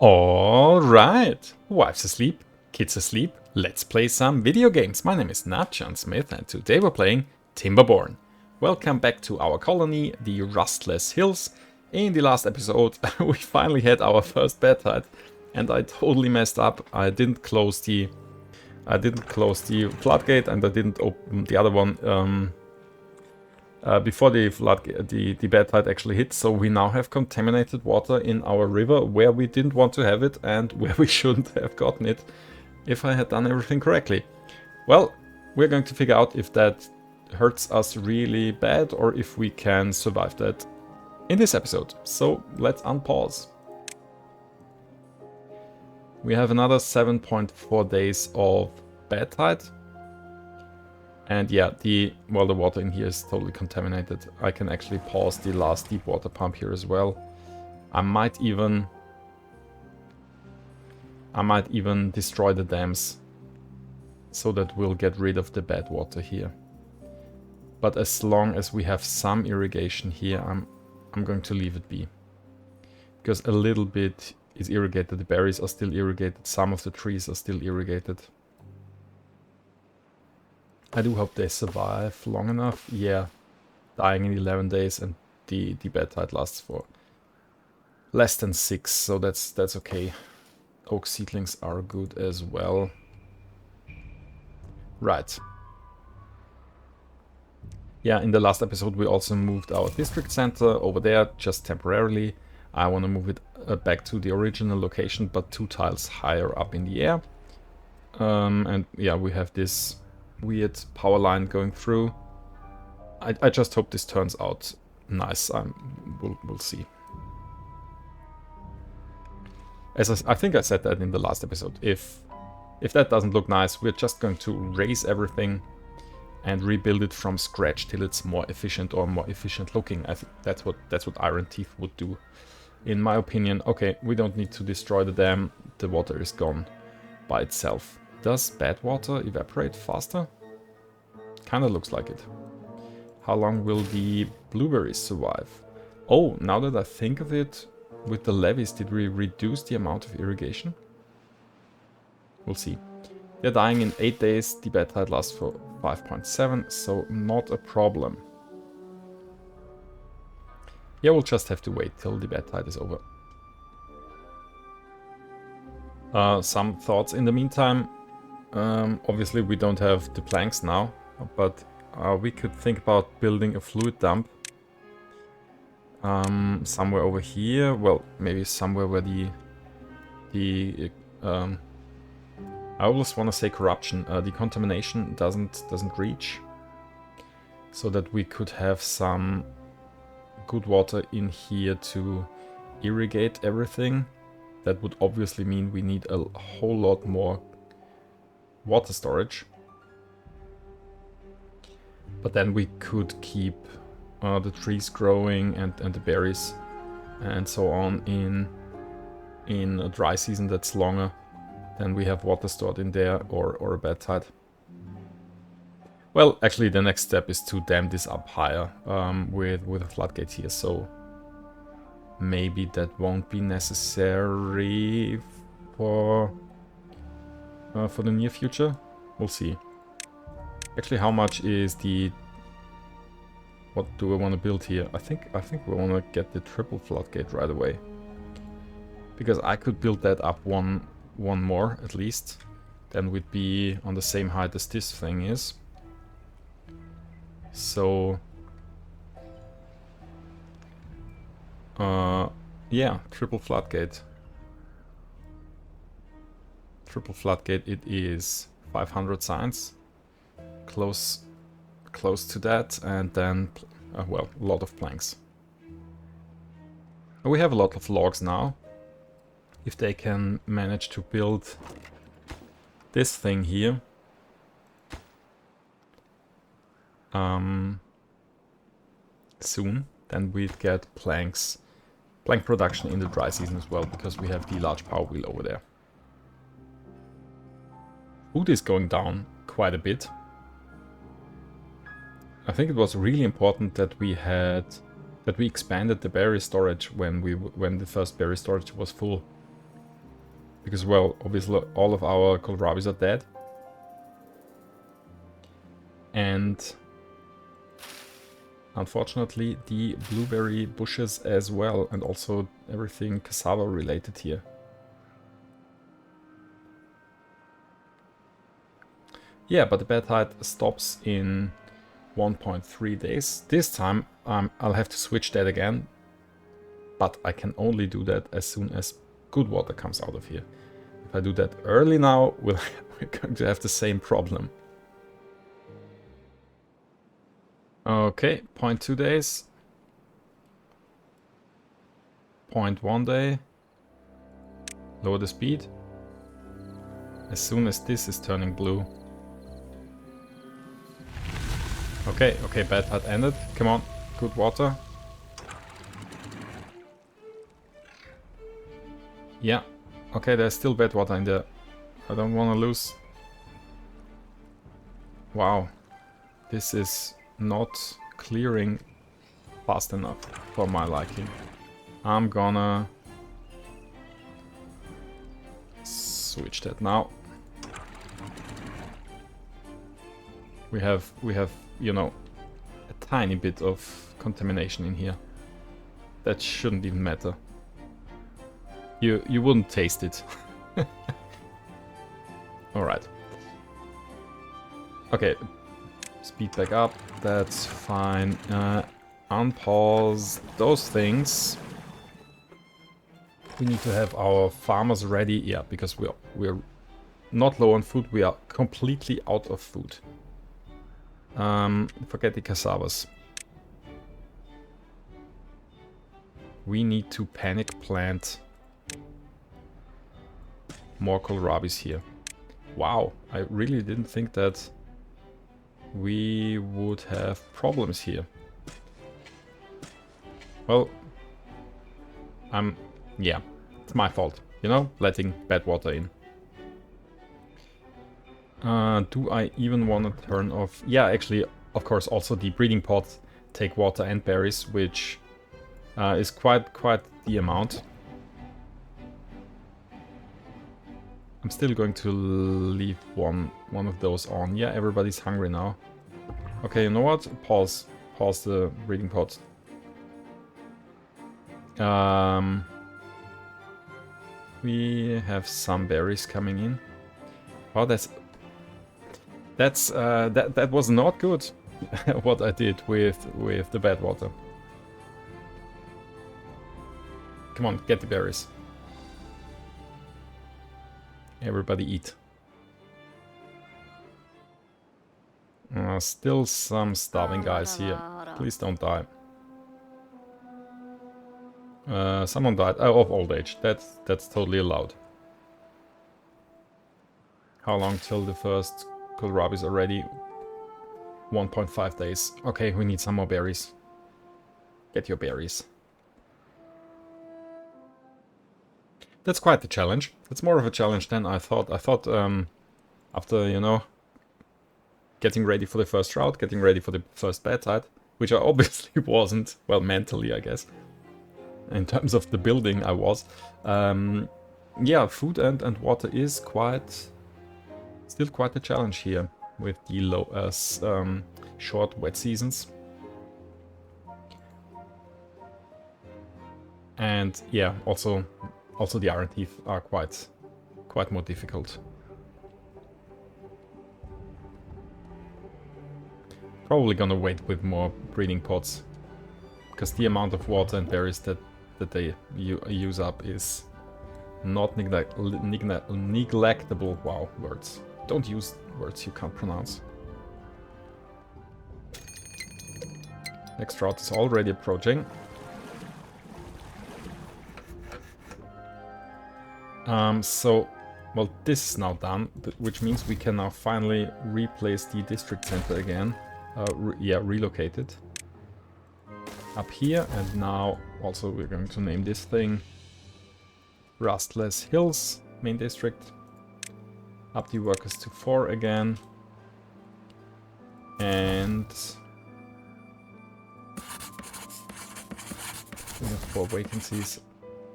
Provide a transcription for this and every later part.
Alright, wife's asleep, kids asleep, let's play some video games. My name is Natchan Smith and today we're playing Timberborn. Welcome back to our colony, the Rustless Hills. In the last episode we finally had our first Badtide and I totally messed up. I didn't close the floodgate and I didn't open the other one before the Badtide actually hit, so we now have contaminated water in our river where we didn't want to have it and where we shouldn't have gotten it if I had done everything correctly. Well, we're going to figure out if that hurts us really bad or if we can survive that in this episode. So let's unpause. We have another 7.4 days of Badtide. And yeah, the water in here is totally contaminated. I can actually pause the last deep water pump here as well. I might even destroy the dams so that we'll get rid of the bad water here. But as long as we have some irrigation here, I'm going to leave it be. Because a little bit is irrigated, the berries are still irrigated, some of the trees are still irrigated. I do hope they survive long enough. Yeah, dying in 11 days and the Badtide lasts for less than 6, so that's okay. Oak seedlings are good as well. Right. Yeah, in the last episode we also moved our district center over there, just temporarily. I want to move it back to the original location, but 2 tiles higher up in the air. And yeah, we have this weird power line going through. I just hope this turns out nice. We'll see. As I think I said that in the last episode. If that doesn't look nice, we're just going to raise everything and rebuild it from scratch till it's more efficient or more efficient looking. I think that's what Iron Teeth would do, in my opinion. Okay, we don't need to destroy the dam. The water is gone by itself. Does bad water evaporate faster? Kinda looks like it. How long will the blueberries survive? Oh, now that I think of it, with the levees, did we reduce the amount of irrigation? We'll see. They're dying in 8 days, the Badtide lasts for 5.7, so not a problem. Yeah, we'll just have to wait till the Badtide is over. Some thoughts in the meantime. Obviously we don't have the planks now, but we could think about building a fluid dump somewhere over here. Well, maybe somewhere where I always want to say corruption, the contamination doesn't reach, so that we could have some good water in here to irrigate everything. That would obviously mean we need a whole lot more water storage. But then we could keep the trees growing and the berries and so on in a dry season that's longer. Then we have water stored in there or a Badtide. Well, actually the next step is to dam this up higher with a floodgate here, so maybe that won't be necessary for the near future. We'll see. Actually, how much is the... What do I want to build here? I think we want to get the triple floodgate right away, because I could build that up one more at least. Then we'd be on the same height as this thing is. So yeah, triple floodgate. Triple floodgate, it is 500 signs. Close to that, and then, well, a lot of planks. We have a lot of logs now. If they can manage to build this thing here, soon, then we'd get plank production in the dry season as well, because we have the large power wheel over there. Food is going down quite a bit. I think it was really important that we expanded the berry storage when the first berry storage was full. Because, well, obviously all of our kohlrabis are dead. And unfortunately the blueberry bushes as well, and also everything cassava related here. Yeah, but the Badtide stops in 1.3 days. This time I'll have to switch that again, but I can only do that as soon as good water comes out of here. If I do that early now, we're going to have the same problem. Okay, 0.2 days. 0.1 day. Lower the speed. As soon as this is turning blue. Okay, okay, Badtide ended. Come on, good water. Yeah, okay, there's still bad water in there. I don't want to lose. Wow, this is not clearing fast enough for my liking. I'm gonna switch that now. We have, you know, a tiny bit of contamination in here. That shouldn't even matter. You wouldn't taste it. Alright. Okay. Speed back up. That's fine. Unpause those things. We need to have our farmers ready. Yeah, because we're not low on food. We are completely out of food. Forget the cassavas. We need to panic plant more kohlrabis here. Wow, I really didn't think that we would have problems here. Well, yeah, it's my fault, you know, letting bad water in. Do I even want to turn off? Yeah, actually, of course, also the breeding pots take water and berries, which is quite the amount. I'm still going to leave one of those on. Yeah, everybody's hungry now. Okay, you know what? Pause the breeding pot. We have some berries coming in. Oh, that was not good. What I did with the bad water. Come on, get the berries. Everybody eat. Still some starving guys here. Please don't die. Someone died of old age. That's totally allowed. How long till the first kohlrabis are ready? 1.5 days. Okay, we need some more berries. Get your berries. That's quite the challenge. It's more of a challenge than I thought. I thought after, you know, getting ready for the first route, getting ready for the first Badtide, which I obviously wasn't, well, mentally, I guess. In terms of the building, I was. Yeah, food and water is still quite a challenge here with the short wet seasons. And yeah, also the iron teeth are quite more difficult. Probably gonna wait with more breeding pots, because the amount of water and berries that they use up is not neglectable. Wow, words. Don't use words you can't pronounce. Next route is already approaching. So, well, this is now done, which means we can now finally replace the district center again. Relocate it up here, and now also we're going to name this thing Rustless Hills main district. Up the workers to 4 again, and we have 4 vacancies.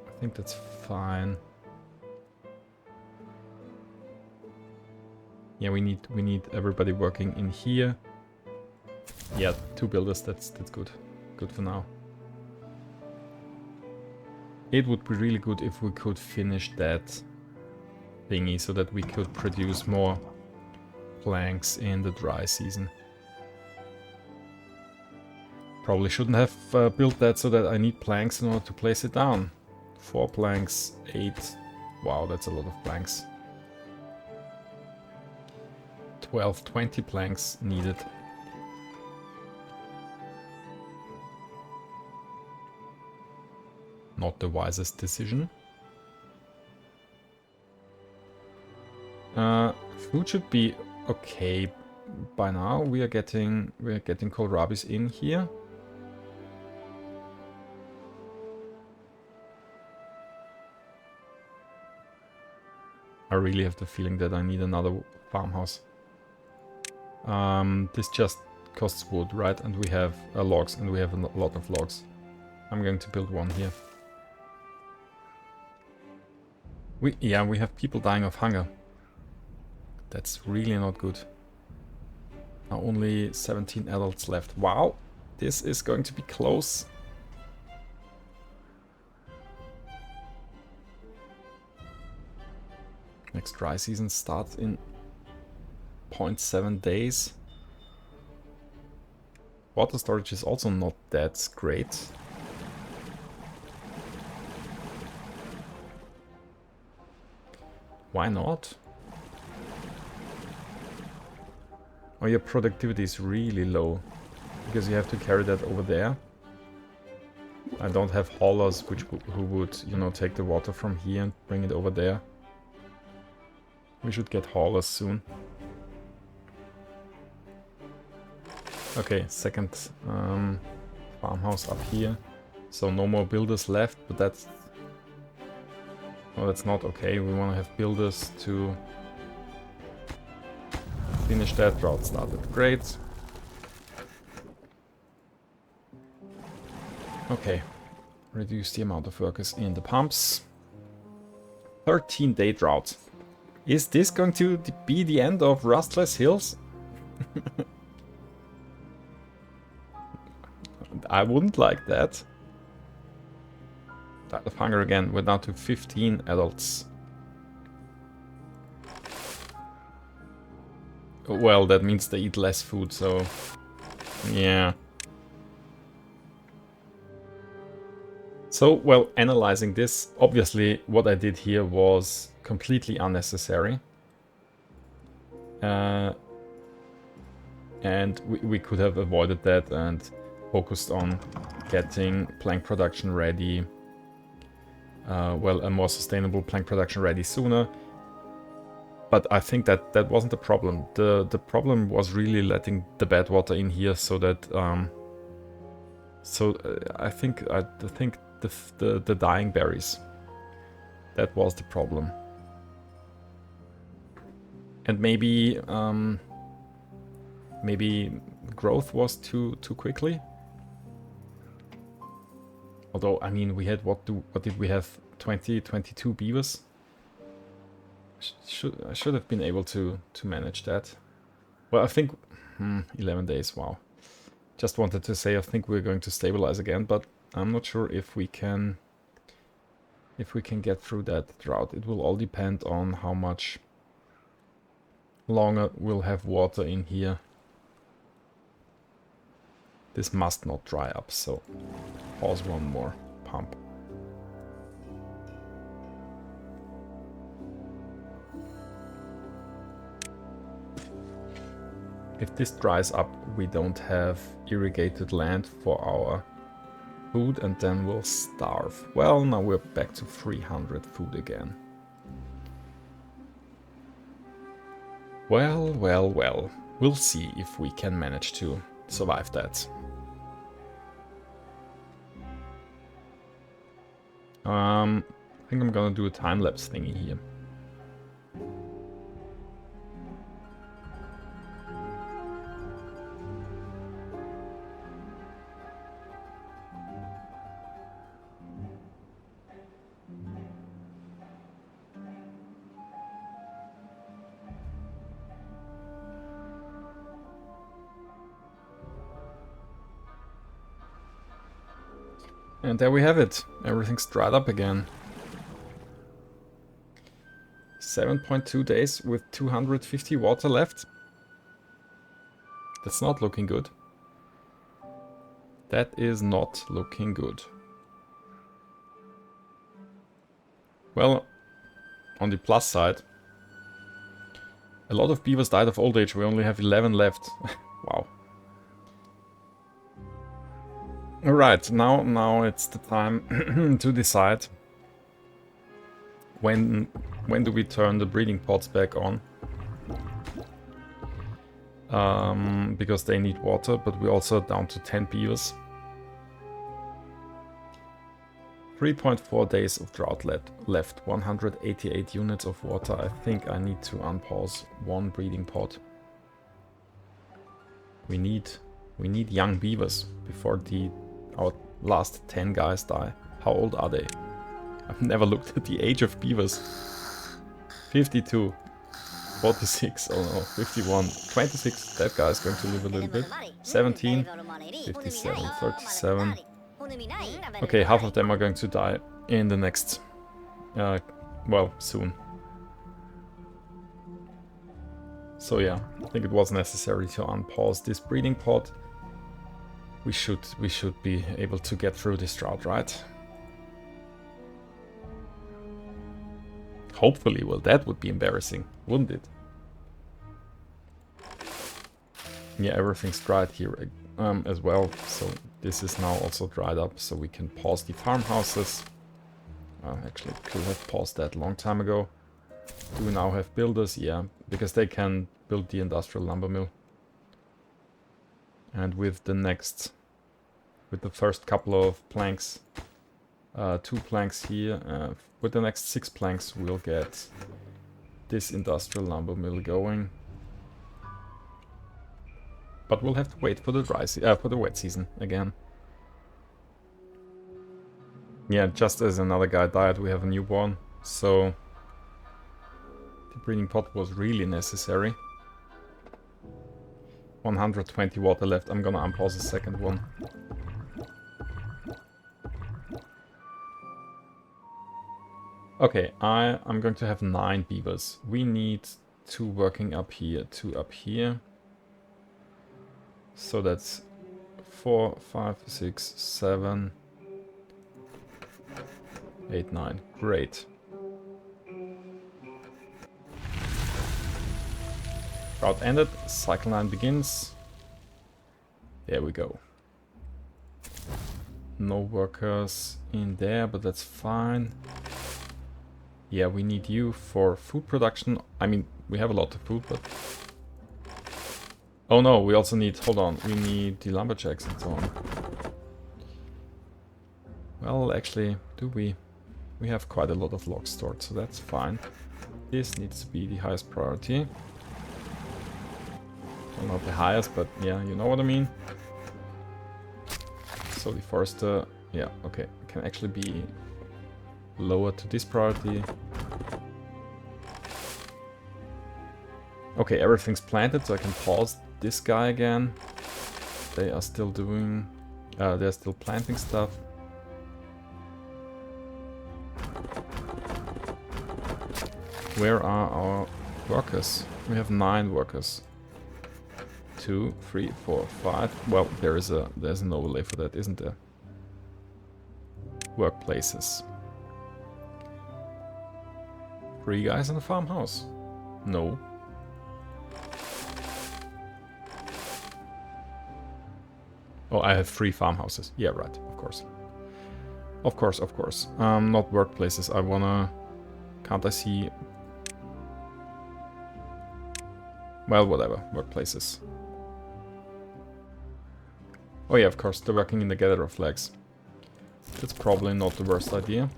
I think that's fine. Yeah, we need everybody working in here. Yeah, 2 builders, that's good. Good for now. It would be really good if we could finish that thingy so that we could produce more planks in the dry season. Probably shouldn't have built that so that I need planks in order to place it down. 4 planks, 8. Wow, that's a lot of planks. 12, 20 planks needed. Not the wisest decision. Food should be okay by now. We are getting kohlrabis in here. I really have the feeling that I need another farmhouse. This just costs wood, right? And we have logs, and we have a lot of logs. I'm going to build one here. We have people dying of hunger. That's really not good. Now only 17 adults left. Wow, this is going to be close. Next dry season starts in 0.7 days. Water storage is also not that great. Why not? Oh, your productivity is really low because you have to carry that over there. I don't have haulers who would, you know, take the water from here and bring it over there. We should get haulers soon. Okay, second farmhouse up here. So no more builders left, but that's... well, that's not okay. We want to have builders to finish that. Drought started. Great. Okay. Reduce the amount of workers in the pumps. 13-day drought. Is this going to be the end of Rustless Hills? I wouldn't like that. Die of hunger again. We're down to 15 adults. Well, that means they eat less food, so... yeah. So, well, analyzing this, obviously what I did here was completely unnecessary. And we could have avoided that and focused on getting plank production ready. Well, a more sustainable plank production ready sooner. But I think that wasn't the problem. The problem was really letting the bad water in here so that... I think the dying berries. That was the problem. And maybe maybe growth was too quickly. Although, I mean, we had what did we have? 22 beavers. I should have been able to manage that. Well, I think 11 days. Wow. Just wanted to say I think we're going to stabilize again, but I'm not sure if we can get through that drought. It will all depend on how much longer we'll have water in here. This must not dry up, so pause one more pump. If this dries up, we don't have irrigated land for our food, and then we'll starve. Well, now we're back to 300 food again. Well, well, well. We'll see if we can manage to survive that. I think I'm gonna do a time-lapse thingy here. And there we have it. Everything's dried up again. 7.2 days with 250 water left. That's not looking good. That is not looking good. Well, on the plus side, a lot of beavers died of old age. We only have 11 left. Wow. Alright, now it's the time to decide when do we turn the breeding pods back on. Because they need water, but we're also down to 10 beavers. 3.4 days of drought left, 188 units of water. I think I need to unpause one breeding pod. We need young beavers before our last 10 guys die. How old are they? I've never looked at the age of beavers. 52, 46, oh no, 51, 26, that guy's going to live a little bit. 17, 57, 37. Okay, half of them are going to die in the next, well, soon. So yeah, I think it was necessary to unpause this breeding pod. We should be able to get through this drought, right? Hopefully. Well, that would be embarrassing, wouldn't it? Yeah, everything's dried here as well, so this is now also dried up, so we can pause the farmhouses. Actually, could have paused that a long time ago. Do we now have builders? Yeah, because they can build the industrial lumber mill. And with the first couple of planks, 2 planks here, with the next 6 planks we'll get this industrial lumber mill going. But we'll have to wait for the for the wet season again. Yeah, just as another guy died, we have a newborn, so the breeding pod was really necessary. 120 water left. I'm gonna unpause the second one. Okay, I'm going to have 9 beavers. We need 2 working up here, 2 up here. So that's 4, 5, 6, 7, 8, 9. Great. Drought ended. Cycle 9 begins. There we go. No workers in there, but that's fine. Yeah, we need you for food production. I mean, we have a lot of food, but... Oh no, we also need... Hold on, we need the lumberjacks and so on. Well, actually, do we? We have quite a lot of logs stored, so that's fine. This needs to be the highest priority. Well, not the highest, but yeah, you know what I mean. So the forester... Yeah, okay, can actually be lower to this priority. Okay, everything's planted, so I can pause this guy again. They are still doing... they're still planting stuff. Where are our workers? We have 9 workers. 2, 3, 4, 5. Well, there's an overlay for that, isn't there? Workplaces. 3 guys in the farmhouse. No. Oh, I have 3 farmhouses. Yeah, right. Of course. Of course, of course. Not workplaces. I wanna... Can't I see... Well, whatever. Workplaces. Oh yeah, of course. They're working in the gatherer flags. That's probably not the worst idea.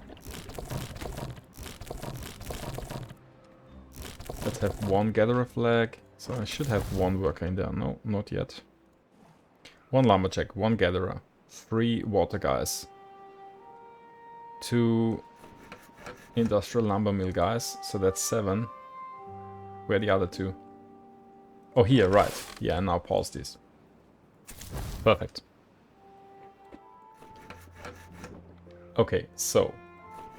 Let's have 1 gatherer flag. So I should have 1 worker in there. No, not yet. 1 lumberjack, 1 gatherer, 3 water guys, 2 industrial lumber mill guys, so that's 7. Where are the other 2? Oh, here, right. Yeah, now pause this. Perfect. Okay, so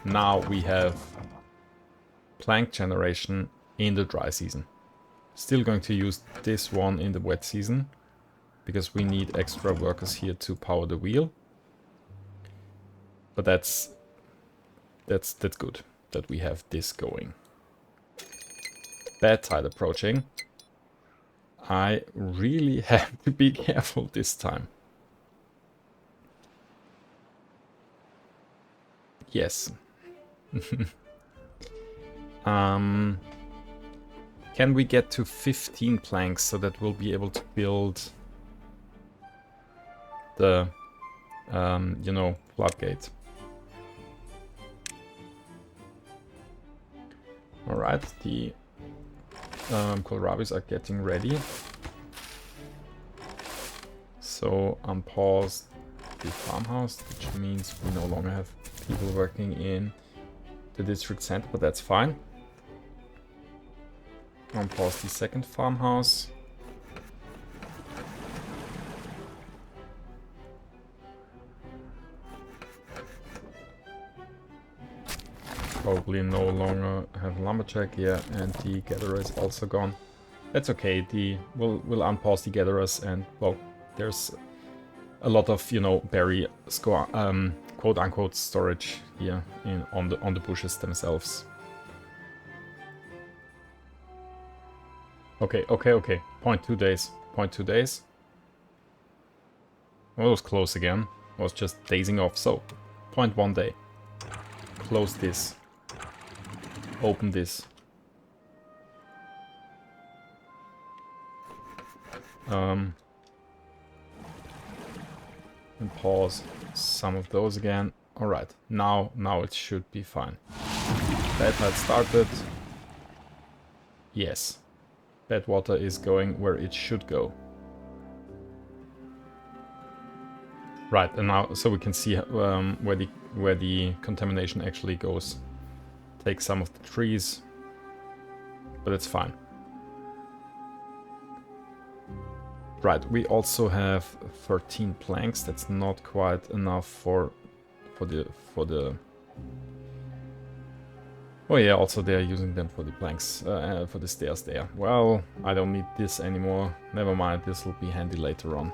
now we have plank generation in the dry season. Still going to use this one in the wet season, because we need extra workers here to power the wheel. But that's good that we have this going. Badtide approaching. I really have to be careful this time. Yes. Can we get to 15 planks so that we'll be able to build the, you know, floodgate? Alright, the kohlrabis are getting ready. So unpause the farmhouse, which means we no longer have people working in the district center, but that's fine. Unpause the second farmhouse. Probably no longer have lumberjack here, and the gatherer is also gone. That's okay. We'll unpause the gatherers, and well, there's a lot of, you know, berry quote unquote storage here on the bushes themselves. Okay. 0.2 days. 0.2 days. Well, it was close again. I was just dazing off. So 0.1 day. Close this. Open this. And pause some of those again. Alright, now it should be fine. Badtide started. Yes. Bad water is going where it should go. Right, and now so we can see where the contamination actually goes. Take some of the trees, but it's fine. Right, we also have 13 planks. That's not quite enough for the. Oh yeah, also they're using them for the planks, for the stairs there. Well, I don't need this anymore. Never mind, this will be handy later on.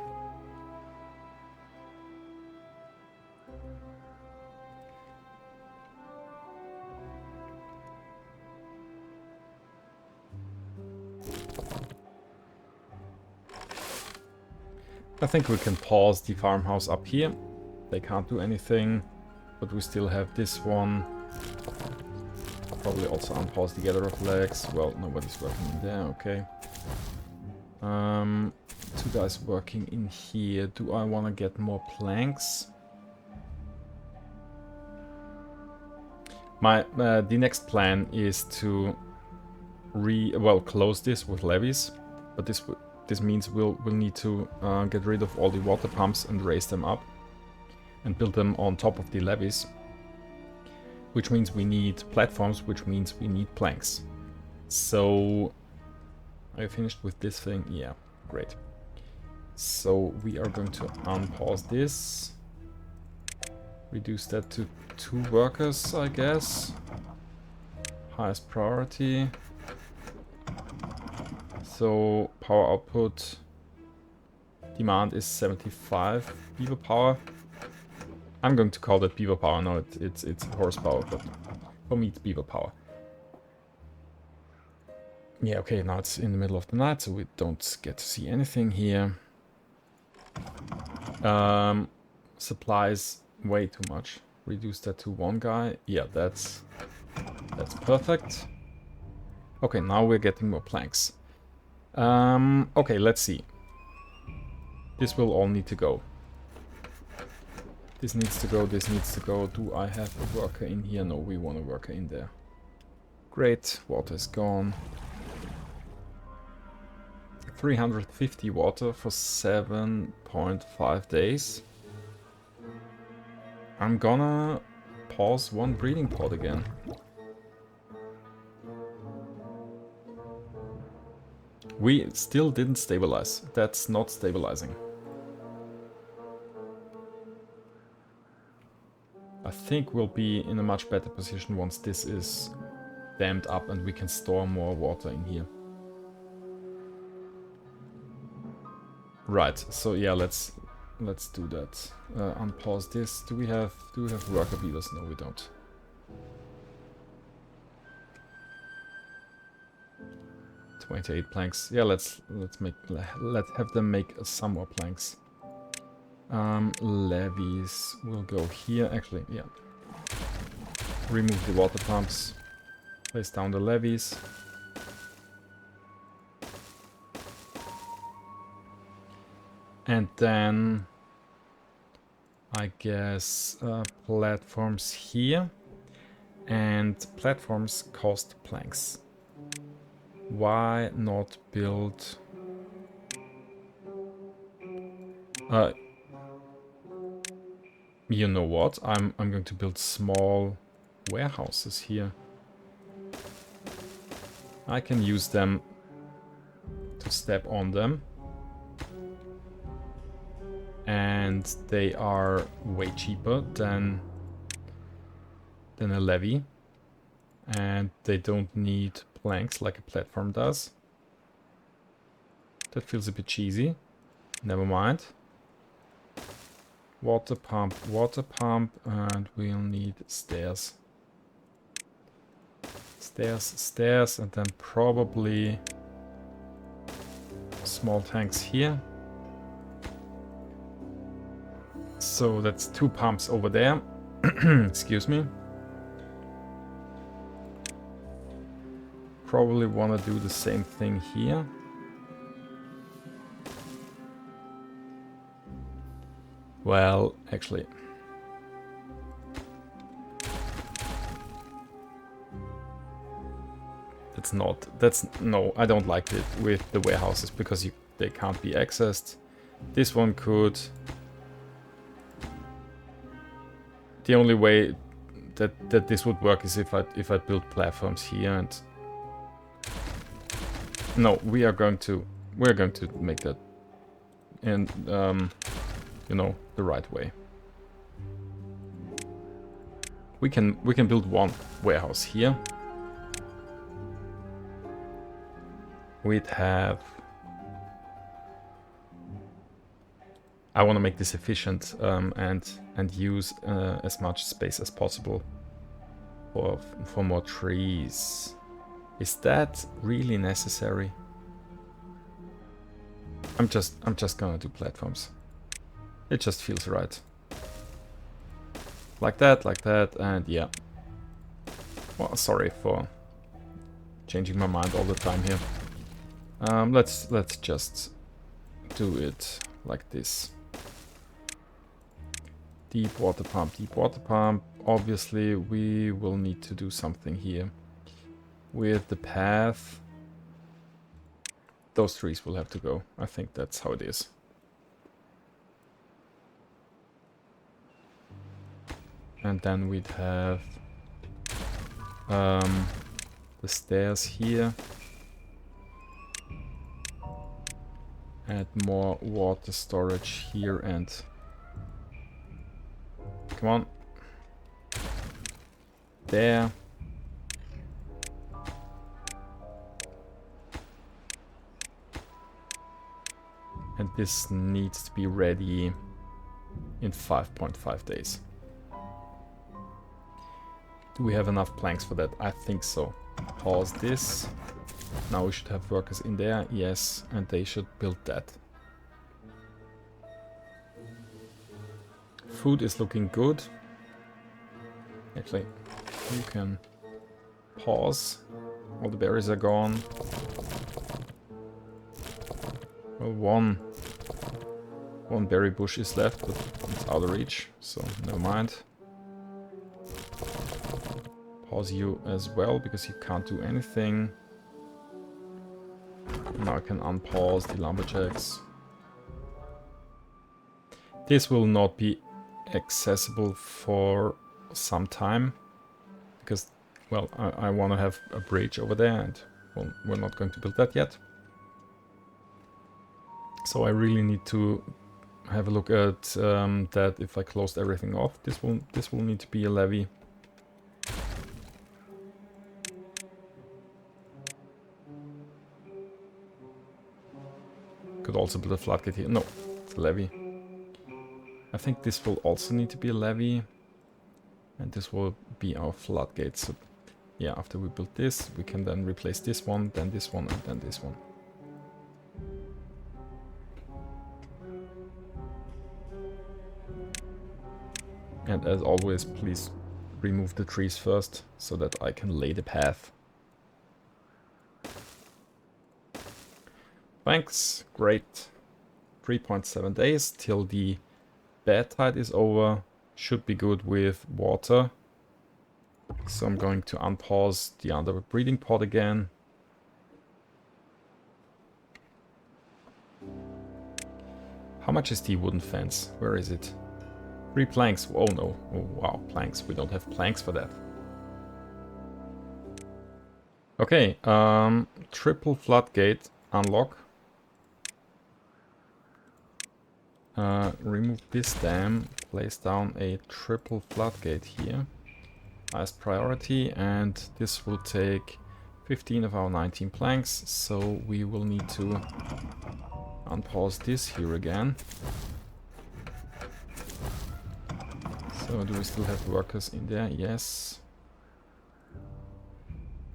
I think we can pause the farmhouse up here. They can't do anything, but we still have this one. Probably also unpause the gather of legs. Well, nobody's working in there, okay. Two guys working in here. Do I want to get more planks? The next plan is to close this with levees, but this means we'll need to get rid of all the water pumps and raise them up and build them on top of the levees, which means we need platforms, which means we need planks. So, are you finished with this thing? Yeah, great. So we are going to unpause this, reduce that to 2 workers, I guess. Highest priority. So power output demand is 75 beaver power. I'm going to call that beaver power. No, it's horsepower, but for me it's beaver power. Yeah, okay, now it's in the middle of the night, so we don't get to see anything here. Supplies way too much. Reduce that to 1 guy. Yeah, that's perfect. Okay, now we're getting more planks. Okay, let's see. This will all need to go. This needs to go, this needs to go. Do I have a worker in here? No, we want a worker in there. Great, water is gone. 350 water for 7.5 days. I'm gonna pause 1 breeding pod again. We still didn't stabilize. That's not stabilizing. I think we'll be in a much better position once this is dammed up and we can store more water in here. Right, so yeah, let's do that. Unpause this. Do we have worker beavers? No, we don't. "28 planks. Yeah, let's have them make some more planks. Levees will go here. Actually, yeah. Remove the water pumps. Place down the levees. And then I guess platforms here. And platforms cost planks. Why not build... you know what? I'm going to build small warehouses here. I can use them to step on them. And they are way cheaper than a levee. And they don't need planks like a platform does. That feels a bit cheesy. Never mind. Water pump, and we'll need stairs. Stairs, and then probably small tanks here. So that's 2 pumps over there. Excuse me. Probably want to do the same thing here. Well, actually... no, I don't like it with the warehouses because they can't be accessed. This one could... The only way that this would work is if I build platforms here and... No, we're going to make that in you know, the right way. We can build one warehouse here. We'd have... I want to make this efficient and use as much space as possible for more trees. Is that really necessary? I'm just gonna do platforms. It just feels right. Like that, and yeah. Well, sorry for changing my mind all the time here. Let's just do it like this. Deep water pump. Obviously, we will need to do something here with the path. Those trees will have to go. I think that's how it is. And then we'd have the stairs here. Add more water storage here and... Come on. There. And this needs to be ready in 5.5 days. Do we have enough planks for that? I think so. Pause this. Now we should have workers in there. Yes, and they should build that. Food is looking good. Actually, you can pause. All the berries are gone. Well, one berry bush is left, but it's out of reach, so never mind. Pause you as well, because you can't do anything. Now I can unpause the lumberjacks. This will not be accessible for some time, because, well, I want to have a bridge over there, and well, we're not going to build that yet. So I really need to have a look at that. If I closed everything off, this will need to be a levee. Could also build a floodgate here. No, it's a levee. I think this will also need to be a levee. And this will be our floodgate. So yeah, after we build this, we can then replace this one, then this one, and then this one. And as always, please remove the trees first, so that I can lay the path. Thanks, great. 3.7 days till the Badtide is over. Should be good with water. So I'm going to unpause the underbreeding pod again. How much is the wooden fence? Where is it? 3 planks. Oh no. Oh wow, planks. We don't have planks for that. Okay, triple floodgate unlock. Remove this dam, place down a triple floodgate here. Highest priority, and this will take 15 of our 19 planks, so we will need to unpause this here again. So do we still have workers in there? Yes.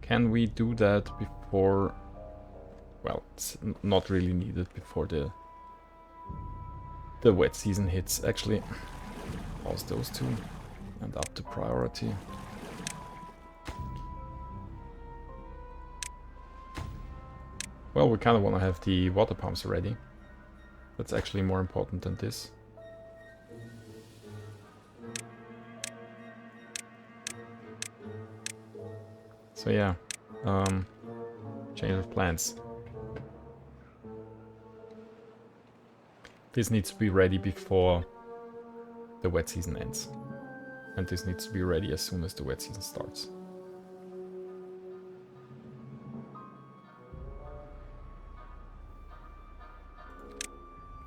Can we do that before... Well, it's not really needed before the wet season hits. Actually, pause those two and up to priority. Well, we kind of want to have the water pumps ready. That's actually more important than this. So yeah, change of plans. This needs to be ready before the wet season ends. And this needs to be ready as soon as the wet season starts.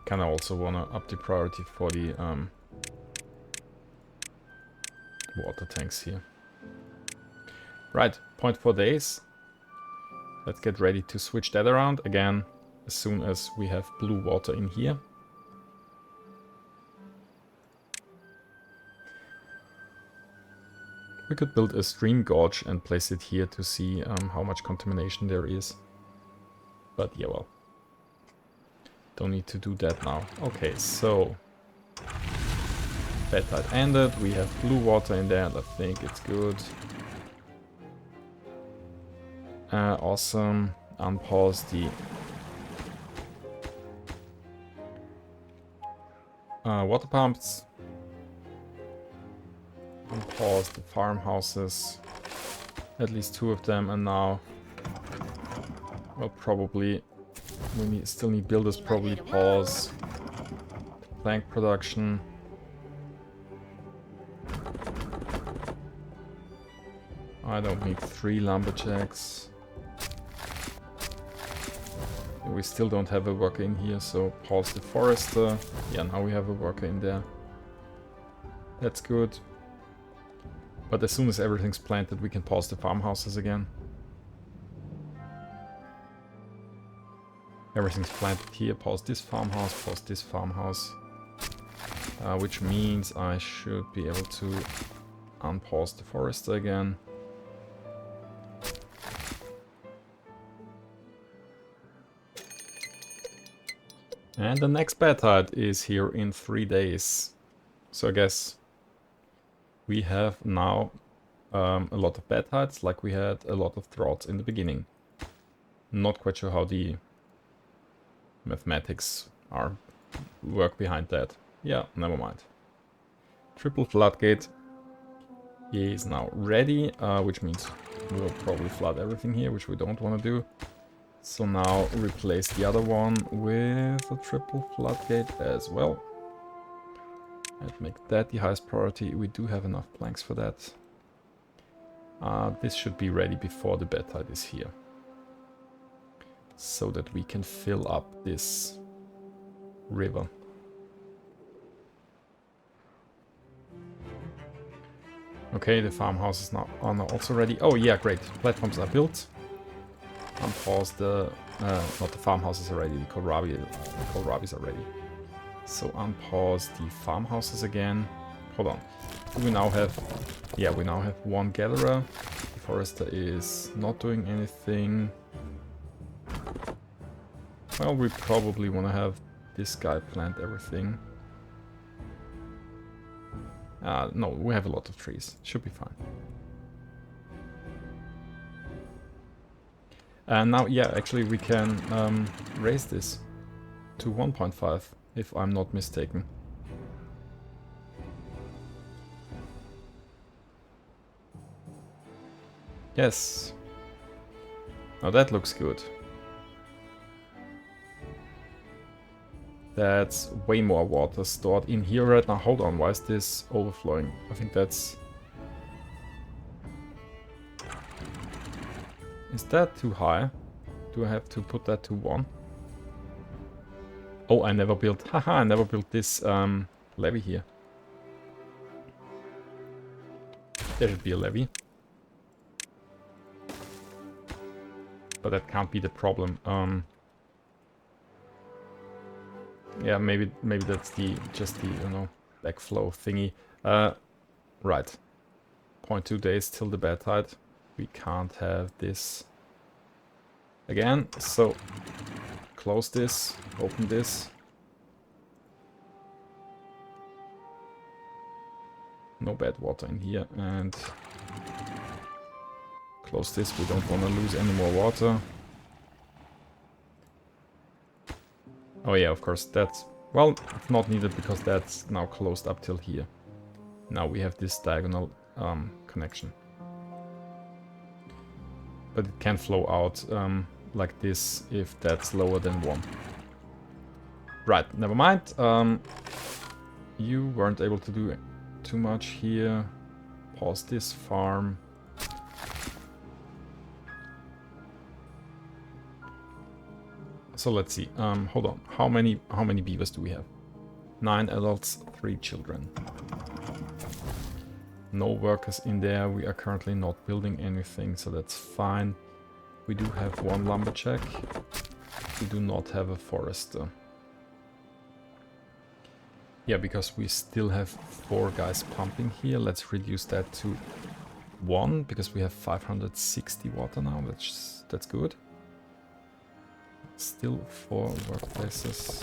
Kinda also wanna up the priority for the water tanks here. Right, 0.4 days. Let's get ready to switch that around again as soon as we have blue water in here. We could build a stream gorge and place it here to see how much contamination there is. But yeah, well. Don't need to do that now. Okay, so... Badtide ended, we have blue water in there and I think it's good. Awesome. Unpause the... water pumps. Unpause the farmhouses. At least 2 of them, and now... Well, probably... We still need builders, probably pause plank production. I don't need 3 lumberjacks. We still don't have a worker in here, so pause the forester. Yeah, now we have a worker in there. That's good. But as soon as everything's planted, we can pause the farmhouses again. Everything's planted here, pause this farmhouse, which means I should be able to unpause the forester again. And the next Badtide is here in 3 days. So I guess we have now a lot of Badtides, like we had a lot of droughts in the beginning. Not quite sure how the mathematics work behind that. Yeah, never mind. Triple floodgate is now ready, which means we'll probably flood everything here, which we don't want to do. So now replace the other one with a triple floodgate as well. And make that the highest priority. We do have enough planks for that. This should be ready before the Badtide is here, so that we can fill up this river. Okay, the farmhouses are now also ready. Oh yeah, great. Platforms are built. Unpause the... not the farmhouses are ready, the kohlrabis are ready. So unpause the farmhouses again. Hold on. Do we now have... Yeah, we now have one gatherer. The forester is not doing anything. Well, we probably want to have this guy plant everything. No, we have a lot of trees. Should be fine. And now, yeah, actually we can raise this to 1.5, if I'm not mistaken. Yes. Now that looks good. That's way more water stored in here right now. Hold on, why is this overflowing? I think that's... Is that too high? Do I have to put that to 1? Oh, I never built... Haha, I never built this levee here. There should be a levee. But that can't be the problem. Yeah, maybe that's just the, you know, backflow thingy. Right. 0.2 days till the Badtide. We can't have this again, so close this, open this. No bad water in here, and close this. We don't want to lose any more water. Oh yeah, of course, that's... Well, it's not needed because that's now closed up till here. Now we have this diagonal connection. But it can flow out like this if that's lower than 1. Right, never mind. You weren't able to do too much here. Pause this farm. So let's see. Hold on. How many beavers do we have? 9 adults, 3 children. No workers in there. We are currently not building anything, so that's fine. We do have 1 lumberjack. We do not have a forester. Yeah, because we still have 4 guys pumping here. Let's reduce that to 1, because we have 560 water now. That's good. Still 4 workplaces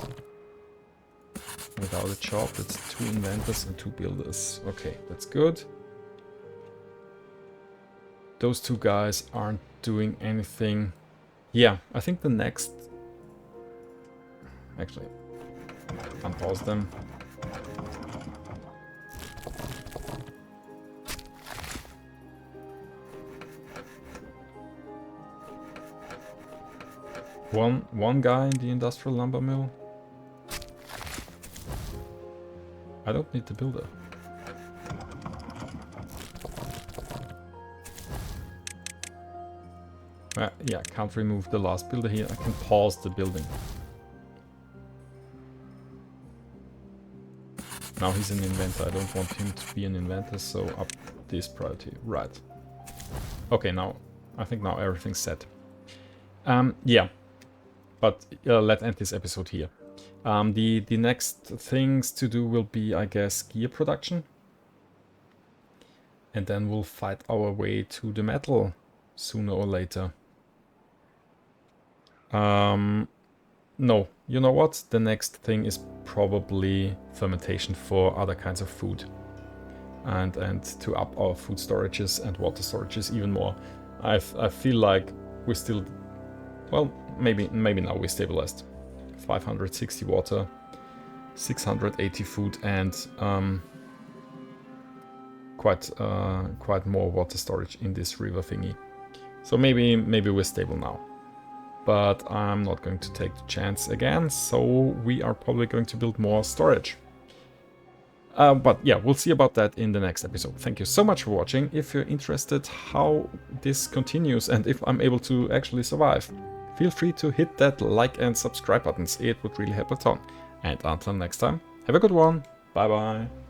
without a job. That's 2 inventors and 2 builders. Okay, that's good. Those 2 guys aren't doing anything. Yeah, I think the next... Actually, unpause them. One guy in the industrial lumber mill. I don't need the builder. Yeah, can't remove the last builder here. I can pause the building. Now he's an inventor. I don't want him to be an inventor, so up this priority. Right. Okay, now I think now everything's set. Yeah. But let's end this episode here. The next things to do will be, I guess, gear production. And then we'll fight our way to the metal sooner or later. No, you know what? The next thing is probably fermentation for other kinds of food. And to up our food storages and water storages even more. I feel like we still... Well, maybe now we stabilized. 560 water, 680 food, and quite more water storage in this river thingy. So maybe we're stable now. But I'm not going to take the chance again, so we are probably going to build more storage. But yeah, we'll see about that in the next episode. Thank you so much for watching. If you're interested how this continues and if I'm able to actually survive, feel free to hit that like and subscribe buttons. It would really help a ton. And until next time, have a good one. Bye bye.